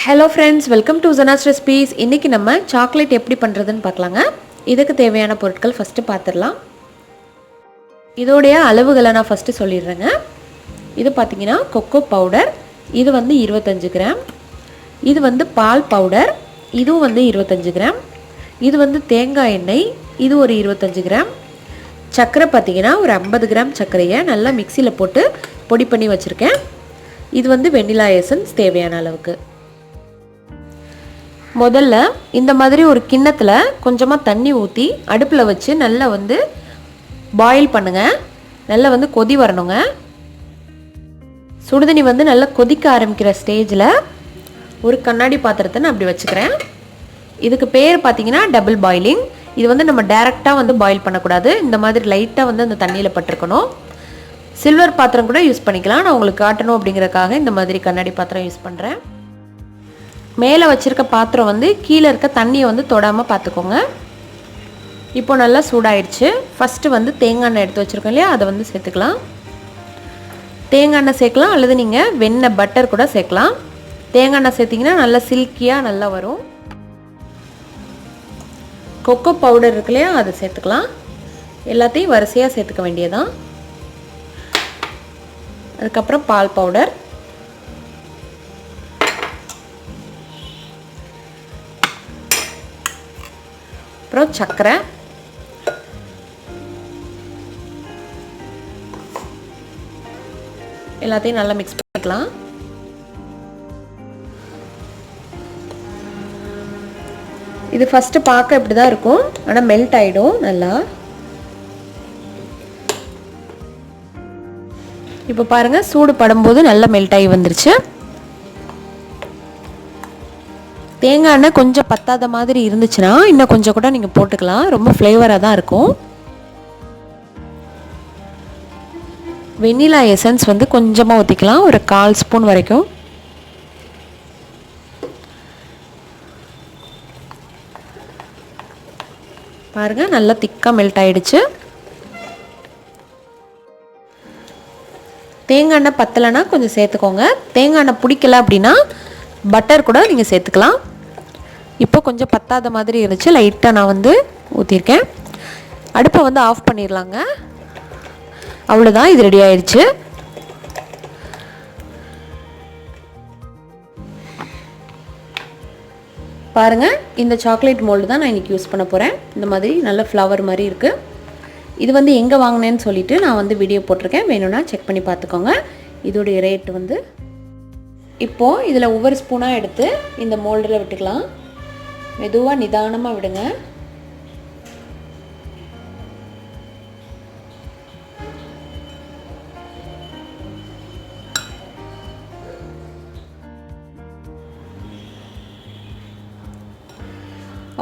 Hello friends, welcome to Zana's Recipes. இன்னைக்கு நம்ம chocolate எப்படி பண்றதுன்னு பார்க்கலாங்க. இதுக்கு தேவையான பொருட்கள் ஃபர்ஸ்ட் பாத்துறலாம். இதோட அளவுகளை நான் ஃபர்ஸ்ட் சொல்லிடுறேங்க. இது பாத்தீங்கன்னா கொக்கோ பவுடர். இது வந்து 25 கிராம். இது வந்து பால் பவுடர். இதுவும் வந்து 25 கிராம். இது வந்து தேங்காய் எண்ணெய். இது ஒரு 25 கிராம். சக்கரை பாத்தீங்கன்னா ஒரு 50 கிராம் சர்க்கரையை நல்லா மிக்ஸில போட்டு பொடி பண்ணி வச்சிருக்கேன். இது வந்து வெனிலா எசன்ஸ் தேவையான அளவுக்கு. முதல்ல இந்த மாதிரி ஒரு கிண்ணத்துல கொஞ்சமா தண்ணி ஊத்தி அடுப்புல வச்சு நல்லா வந்து பாயில் பண்ணுங்க. நல்லா வந்து கொதி வரணுங்க. சுடுதண்ணி வந்து நல்லா கொதிக்க ஆரம்பிக்கிற ஸ்டேஜ்ல ஒரு கண்ணாடி பாத்திரத்தை நான் அப்படி வச்சுக்கிறேன். இதுக்கு பேர் பாத்தீங்கன்னா டபுள் பாயிலிங். இது வந்து நம்ம டைரக்டா வந்து பாயில் பண்ணக்கூடாது. இந்த மாதிரி லைட்டா வந்து அந்த தண்ணியில பட்டிருக்கணும். சில்வர் பாத்திரம் கூட யூஸ் பண்ணிக்கலாம். நான் உங்களுக்கு காட்டணும் அப்படிங்கறதுக்காக இந்த மாதிரி கண்ணாடி பாத்திரம் யூஸ் பண்றேன். மேலே வச்சிருக்க பாத்திரம் வந்து கீழே இருக்க தண்ணியை வந்து தொடாமல் பார்த்துக்கோங்க. இப்போ நல்லா சூடாயிடுச்சு. ஃபஸ்ட்டு வந்து தேங்காய் எண்ணெய் எடுத்து வச்சுருக்கோம் இல்லையா, அதை வந்து சேர்த்துக்கலாம். தேங்காய் எண்ணெய் சேர்க்கலாம், அல்லது நீங்கள் வெண்ணெய் பட்டர் கூட சேர்க்கலாம். தேங்காய் எண்ணெய் சேர்த்திங்கன்னா நல்லா சில்கியாக நல்லா வரும். கொக்கோ பவுடர் இருக்கு இல்லையா, அதை சேர்த்துக்கலாம். எல்லாத்தையும் வரிசையாக சேர்த்துக்க வேண்டியதான். அதுக்கப்புறம் பால் பவுடர், அப்புறம் சர்க்கரை, எல்லாத்தையும் நல்லா மிக்ஸ் பண்ணிக்கலாம். இது ஃபர்ஸ்ட் பார்க்க இப்படி தான் இருக்கும், ஆனால் மெல்ட் ஆயிடும் நல்லா. இப்போ பாருங்க, சூடு படும்போது நல்லா மெல்ட் ஆகி வந்துருச்சு. தேங்காய் எண்ணெய் கொஞ்சம் பத்தாத மாதிரி இருந்துச்சுன்னா இன்னும் கொஞ்சம் கூட நீங்கள் போட்டுக்கலாம். ரொம்ப ஃப்ளேவராக தான் இருக்கும். வெனிலா எசன்ஸ் வந்து கொஞ்சமாக ஊற்றிக்கலாம், ஒரு 1/4 ஸ்பூன் வரைக்கும். பாருங்கள், நல்லா திக்காக மெல்ட் ஆகிடுச்சு. தேங்காய் எண்ணெய் பத்தலைன்னா கொஞ்சம் சேர்த்துக்கோங்க. தேங்காய் எண்ணெய் பிடிக்கல அப்படின்னா பட்டர் கூட நீங்கள் சேர்த்துக்கலாம். இப்போ கொஞ்சம் பத்தாத மாதிரி இருந்துச்சு, லைட்டாக நான் வந்து ஊற்றிருக்கேன். அடுப்பை வந்து ஆஃப் பண்ணிடலாங்க. அவ்வளோதான், இது ரெடி ஆயிடுச்சு. பாருங்கள், இந்த சாக்லேட் மோல்டு தான் நான் இன்றைக்கி யூஸ் பண்ண போகிறேன். இந்த மாதிரி நல்ல ஃப்ளவர் மாதிரி இருக்குது. இது வந்து எங்கே வாங்கினேன்னு சொல்லிவிட்டு நான் வந்து வீடியோ போட்டிருக்கேன், வேணும்னா செக் பண்ணி பார்த்துக்கோங்க. இதோடைய ரேட் வந்து இப்போது இதில் ஒவ்வொரு ஸ்பூனாக எடுத்து இந்த மோல்டில் விட்டுக்கலாம். மெதுவாக நிதானமாக விடுங்க.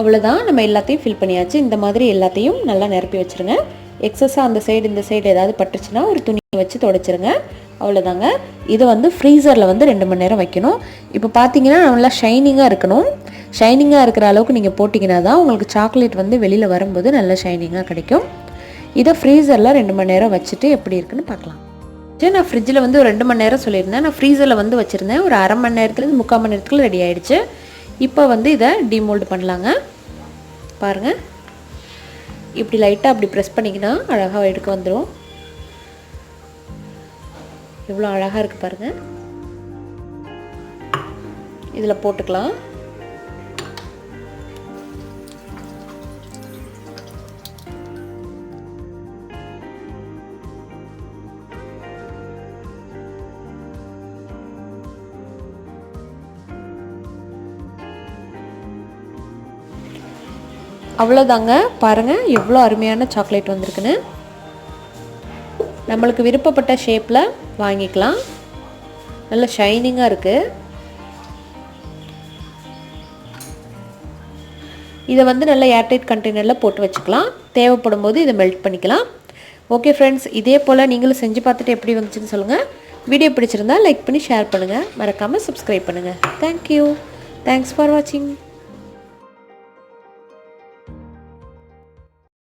அவ்வளோதான், நம்ம எல்லாத்தையும் ஃபில் பண்ணியாச்சு. இந்த மாதிரி எல்லாத்தையும் நல்லா நிரப்பி வச்சுருங்க. எக்ஸஸாக அந்த சைடு இந்த சைடு ஏதாவது பட்டுச்சுன்னா ஒரு துணியை வச்சு துடைச்சிருங்க. அவ்வளோதாங்க. இது வந்து ஃப்ரீசரில் வந்து 2 மணி நேரம் வைக்கணும். இப்போ பார்த்தீங்கன்னா நல்லா ஷைனிங்காக இருக்கணும். ஷைனிங்காக இருக்கிற அளவுக்கு நீங்கள் போட்டிங்கன்னா தான் உங்களுக்கு சாக்லேட் வந்து வெளியில் வரும்போது நல்லா ஷைனிங்காக கிடைக்கும். இதை ஃப்ரீசரில் 2 மணி நேரம் வச்சுட்டு எப்படி இருக்குன்னு பார்க்கலாம். சரி, நான் ஃப்ரிட்ஜில் வந்து ஒரு 2 மணி நேரம் சொல்லியிருந்தேன். நான் ஃப்ரீசரில் வந்து வச்சுருந்தேன். ஒரு 1/2 மணி நேரத்துலேருந்து 3/4 மணி நேரத்துக்குள்ள ரெடி ஆகிடுச்சு. இப்போ வந்து இதை டிமோல்டு பண்ணலாங்க. பாருங்கள், இப்படி லைட்டாக அப்படி ப்ரெஸ் பண்ணிங்கன்னா அழகாக எடுக்க வந்துடும். எவ்வளோ அழகாக இருக்குது பாருங்கள். இதில் போட்டுக்கலாம். அவ்வளோதாங்க. பாருங்கள், எவ்வளோ அருமையான சாக்லேட் வந்திருக்குன்னு. நம்மளுக்கு விருப்பப்பட்ட ஷேப்பில் வாங்கிக்கலாம். நல்ல ஷைனிங்காக இருக்குது. இதை வந்து நல்ல ஏர்டைட் கண்டெய்னரில் போட்டு வச்சுக்கலாம். தேவைப்படும் போது இதை மெல்ட் பண்ணிக்கலாம். ஓகே ஃப்ரெண்ட்ஸ், இதே போல் நீங்களும் செஞ்சு பார்த்துட்டு எப்படி வந்துச்சுன்னு சொல்லுங்கள். வீடியோ பிடிச்சிருந்தா லைக் பண்ணி ஷேர் பண்ணுங்கள். மறக்காமல் சப்ஸ்கிரைப் பண்ணுங்கள். தேங்க்யூ. தேங்க்ஸ் ஃபார் வாட்சிங்.